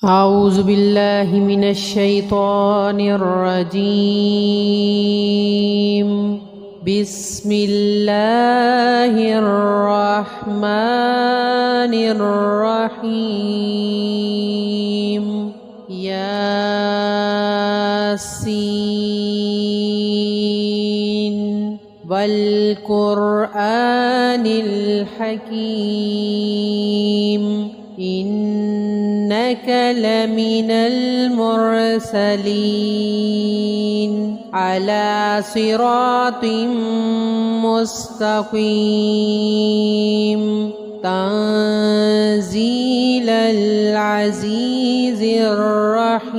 أعوذ بالله من الشيطان الرجيم. بسم الله الرحمن الرحيم. ياسين والقرآن الحكيم إنك لمن المرسلين على صراط مستقيم تنزيل العزيز الرحيم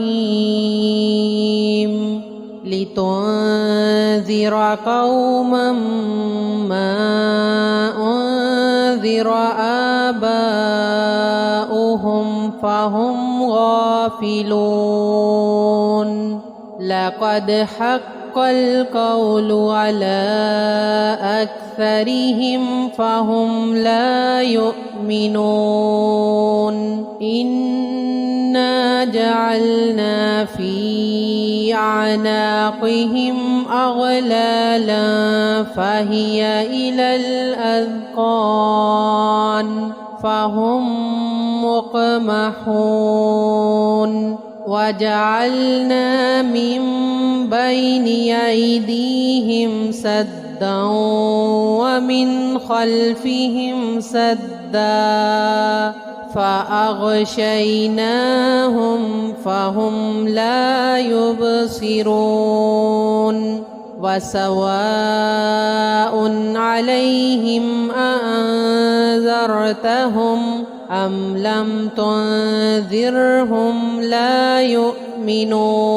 لتنذر قوما ما أنذر آباؤهم فهم غافلون. لقد حق القول على أكثرهم فهم لا يؤمنون. إنا جعلنا في أعناقهم أغلالا فهي إلى الأذقان فهم مقمحون. وجعلنا من بين أيديهم سدا ومن خلفهم سدا فأغشيناهم فهم لا يبصرون. وسواء عليهم أأنذرتهم أم لم تنذرهم لا يؤمنون.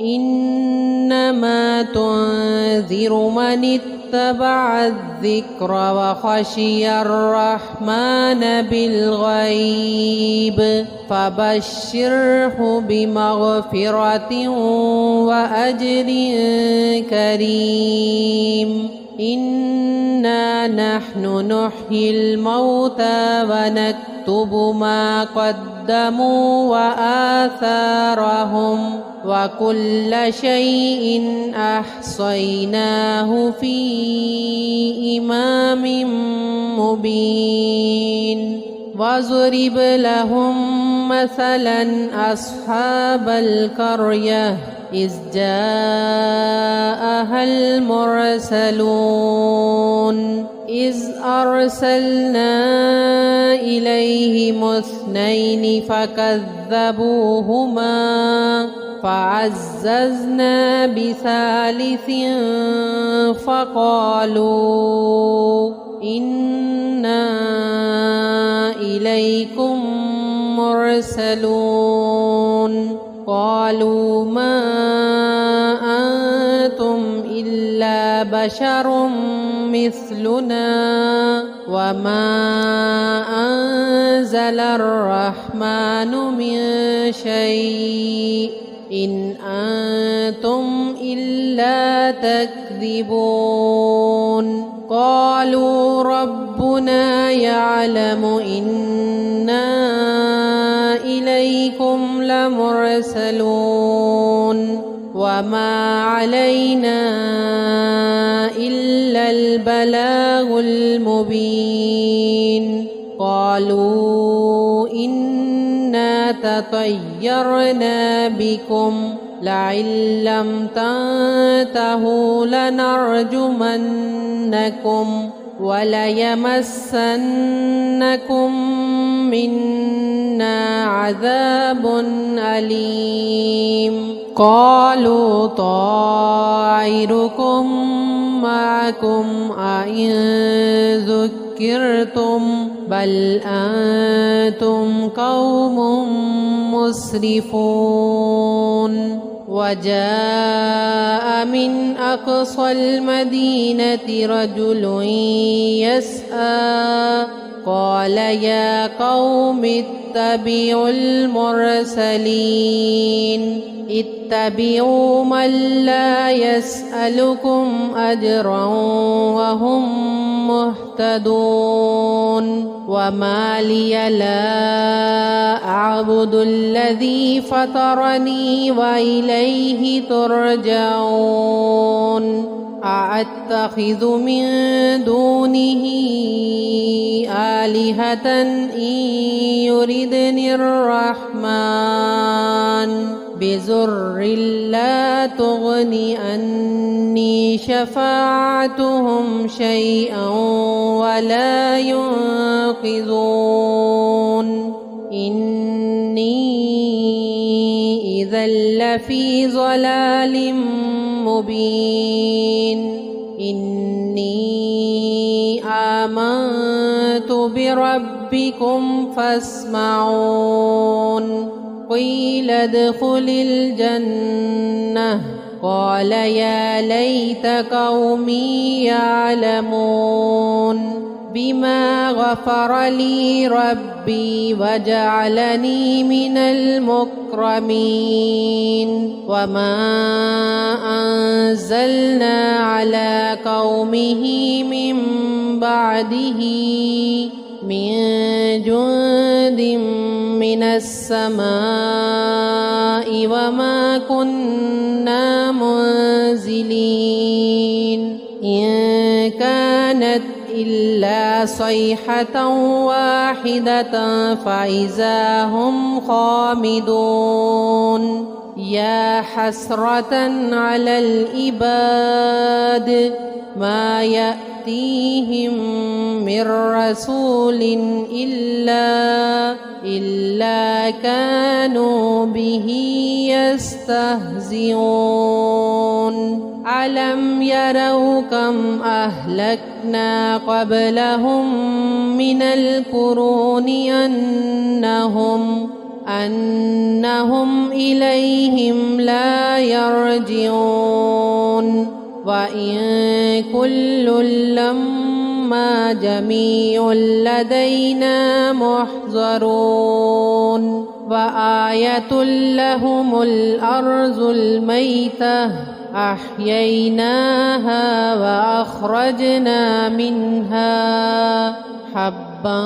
إنما تنذر من اتبع الذكر وخشي الرحمن بالغيب فبشره بمغفرة وأجر كريم. إنا نحن نحيي الموتى ونكتب ما قدموا وآثارهم وكل شيء أحصيناه في إمام مبين. واضرب لهم مثلا أصحاب القرية إذ جاءها المرسلون إذ أرسلنا إليهم اثنين فكذبوهما فعززنا بثالث فقالوا إنا إليكم مرسلون. قالوا ما أنتم إلا بشر مثلنا وما أنزل الرحمن من شيء إن أنتم إلا تكذبون. قالوا ربنا يعلم إنا إليكم لمرسلون وما علينا إلا البلاغ المبين. قالوا إنا تطيرنا بكم لئن لم تنتهوا لنرجمنكم وليمسنكم منا عذاب أليم. قالوا طائركم معكم أئن ذكرتم بل أنتم قوم مسرفون. وجاء من أقصى المدينة رجل يسعى قال يا قوم اتبعوا المرسلين اتبعوا من لا يسألكم أجرا وهم مهتدون وما لي لا أعبد الذي فطرني وإليه ترجعون أأتخذ من دونه آلهة إن يردني الرحمن بضر لا تغن عني شفاعتهم شيئا ولا ينقذون إني إذا لفي ضلال مبين إني آمنت بربكم فاسمعون قيل ادخل الجنة قال يا ليت قومي يعلمون بما غفر لي ربي وجعلني من المكرمين وما أنزلنا على قومه من بعده من جند من السماء وما كنا منزلين إن كانت إلا صيحة واحدة فإذا هم خامدون يا حسرة على العباد ما يأتيهم من رسول إلا كانوا به يستهزئون ألم يروا كم أهلكنا قبلهم من القرون أنهم إليهم لا يرجعون وإن كل لما جميع لدينا محضرون وآية لهم الأرض الميتة أحييناها وأخرجنا منها حبا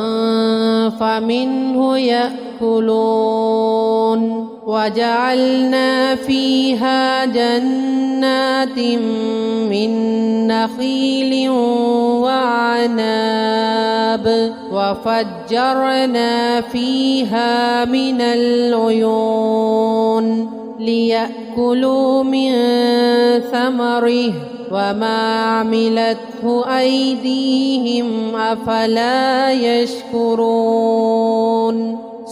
فمنه يأكلون وجعلنا فيها جنات من نخيل وعناب وفجرنا فيها من العيون ليأكلوا من ثمره وما عملته أيديهم أفلا يشكرون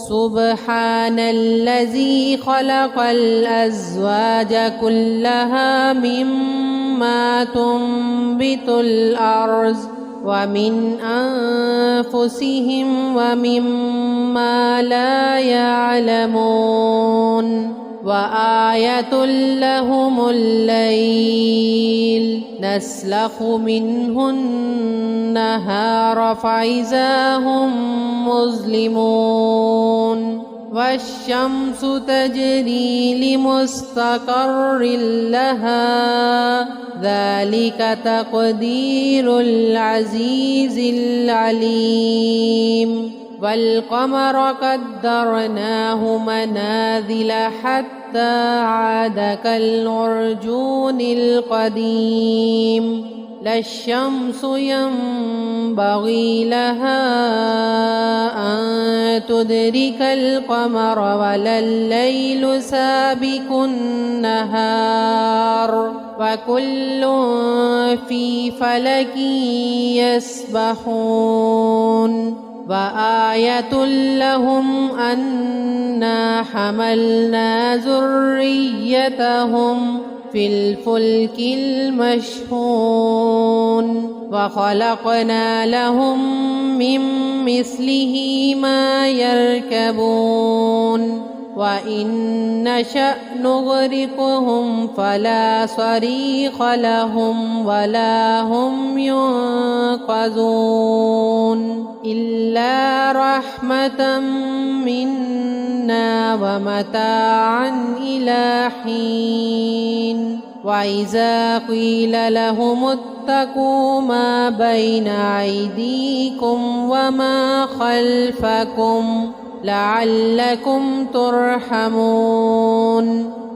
سبحان الذي خلق الأزواج كلها مما تنبت الأرض ومن أنفسهم ومما لا يعلمون وآية لهم الليل نسلخ منه النهار فإذا هم مظلمون والشمس تجري لمستقر لها ذلك تقدير العزيز العليم والقمر قدرناه منازل حتى عاد كالعرجون القديم لا الشمس ينبغي لها أن تدرك القمر ولا الليل سابق النهار وكل في فلك يسبحون وآية لهم أنا حملنا ذريتهم في الفلك المشحون وخلقنا لهم من مثله ما يركبون وإن نشأ نغرقهم فلا صريخ لهم ولا هم ينقذون إلا رحمة منا ومتاعا إلى حين وإذا قيل لهم واتقوا ما بين أيديكم وما خلفكم لعلكم ترحمون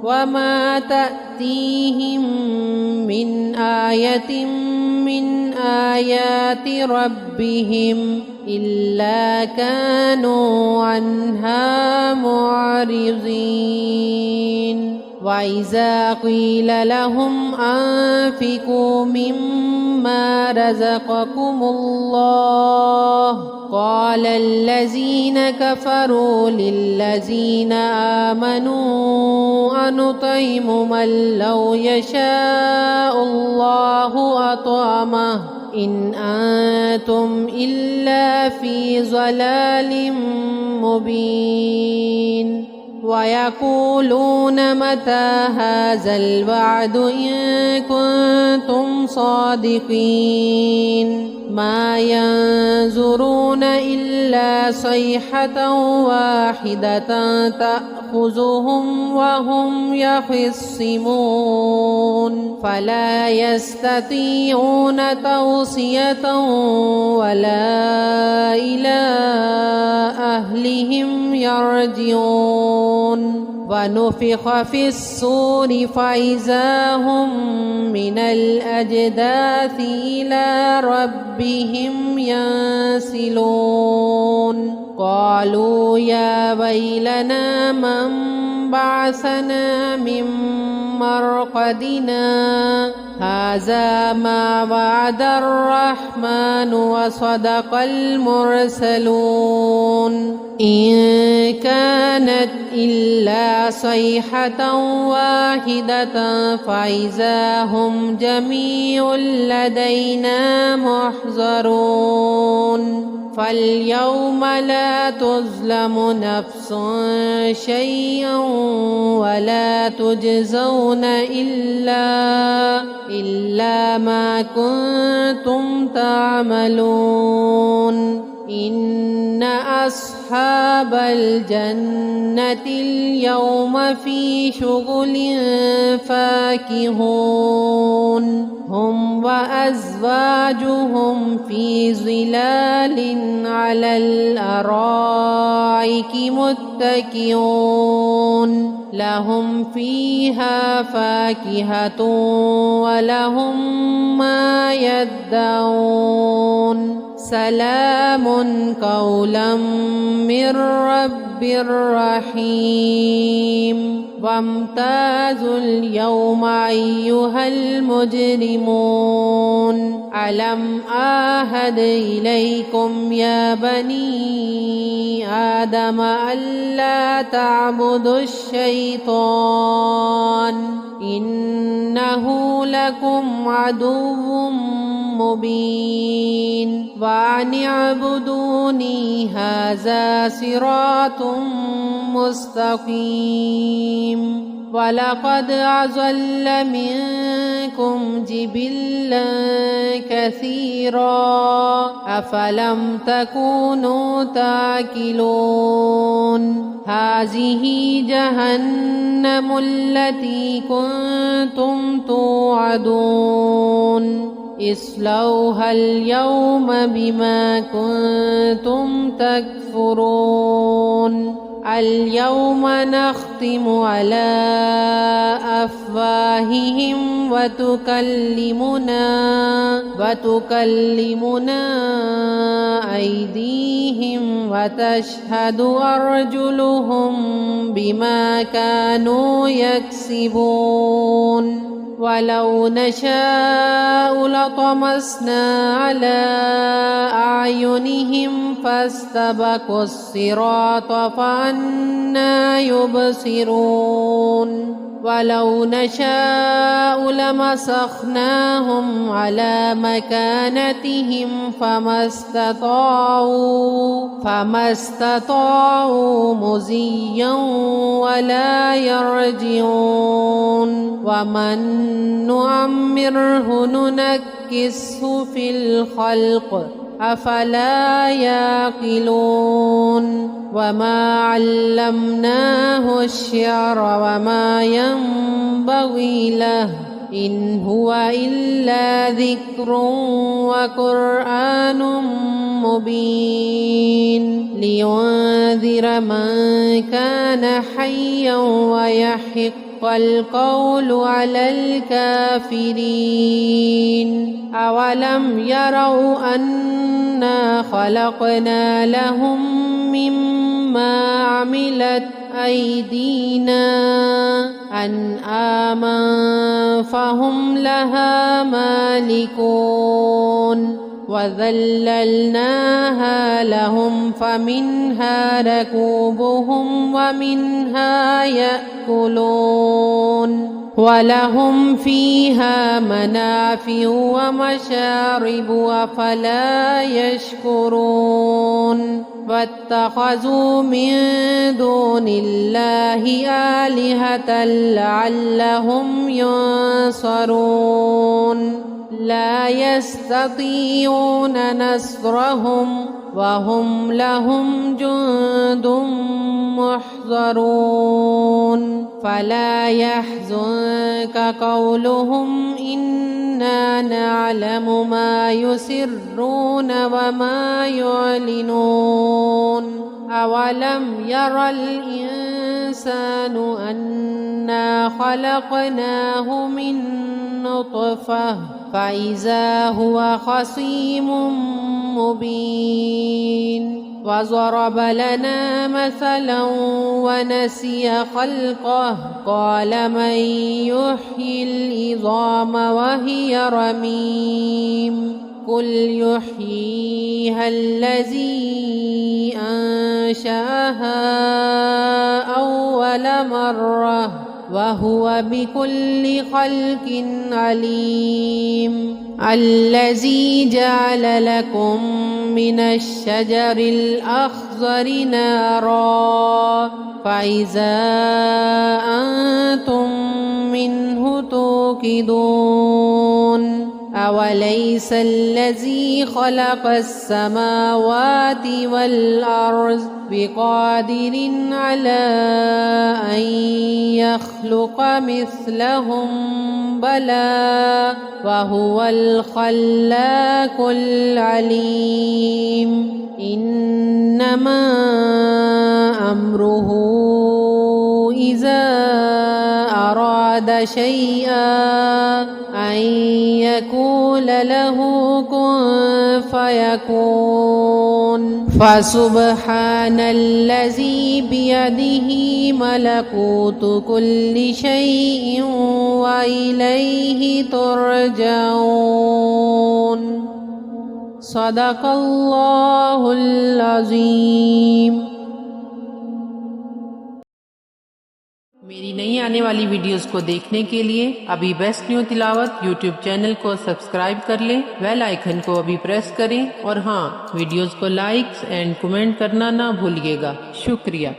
وما تأتيهم من آية من آيات ربهم إلا كانوا عنها معرضين وإذا قيل لهم أنفقوا مما رزقكم الله قال الذين كفروا للذين آمنوا أنطعم من لو يشاء الله أطعمه إن أنتم إلا في ضلال مبين ويقولون متى هذا الوعد إن كنتم صادقين ما ينظرون إلا صيحة واحدة تأخذهم وهم يخصمون فلا يستطيعون توصية ولا إلى أهلهم يرجعون ونفخ في الصور فإذا هم من الأجداث إلى ربهم ينسلون قالوا يا ويلنا من بعثنا من مرقدنا هذا ما وعد الرحمن وصدق المرسلون إن كانت إلا صيحة واحدة فإذا هم جميع لدينا محضرون فاليوم لا تظلم نفس شيئا ولا تجزون إلا ما كنتم تعملون إن أصحاب الجنة اليوم في شغل فاكهون هم وأزواجهم في ظلال على الأرائك متكئون لهم فيها فاكهة ولهم ما يدعون سلام قولا من رب رحيم وامتازوا اليوم أيها المجرمون ألم أعهد إليكم يا بني آدم ألا تعبدوا الشيطان إنه لكم عدو مبين وأن اعبدوني هذا صراط مستقيم ولقد أضل منكم جبلا كثيرا أفلم تكونوا تاكلون هذه جهنم التي كنتم توعدون اصلوها اليوم بما كنتم تكفرون اليوم نختم على أفواههم وتكلمنا أيديهم وتشهد أرجلهم بما كانوا يكسبون ولو نشاء لطمسنا على أعينهم فاستبقوا الصراط فأنى يبصرون ولو نشاء لمسخناهم على مكانتهم فما استطاعوا مزيا ولا يرجعون ومن نعمره ننكسه في الخلق أفلا يعقلون وما علمناه الشعر وما ينبغي له إن هو إلا ذكر وقرآن مبين لينذر من كان حيا ويحق القول على الكافرين أولم يروا أنا خلقنا لهم مما عملت أيدينا أنعاما فهم لها مالكون وذللناها لهم فمنها ركوبهم ومنها يأكلون ولهم فيها منافع ومشارب أفلا يشكرون واتخذوا من دون الله آلهة لعلهم ينصرون لا يستطيعون نصرهم وهم لهم جند محضرون فلا يحزنك قولهم إنا نعلم ما يسرون وما يعلنون أولم ير الإنسان أنا خلقناه من نطفة فإذا هو خصيم مبين وضرب لنا مثلا ونسي خلقه قال من يحيي العظام وهي رميم قل يحييها الذي أنشأها أول مرة وهو بكل خلق عليم الذي جعل لكم من الشجر الأخضر نارا فإذا أنتم منه توقدون أوليس الذي خلق السماوات والأرض بقادر على أن يخلق مثلهم بلى وهو الخلاق العليم إنما أمره إذا أراد شيئا أن يقول له كن فيكون فسبحان الذي بيده ملكوت كل شيء وإليه ترجعون صدق الله العظيम। मेरी नई आने वाली वीडियोस को देखने के लिए अभी बेस्ट न्यू तिलावत यूट्यूब चैनल को सब्सक्राइब कर लें, बेल आइकन को अभी प्रेस करें और हाँ, वीडियोस को लाइक एंड कमेंट करना ना भूलिएगा। शुक्रिया।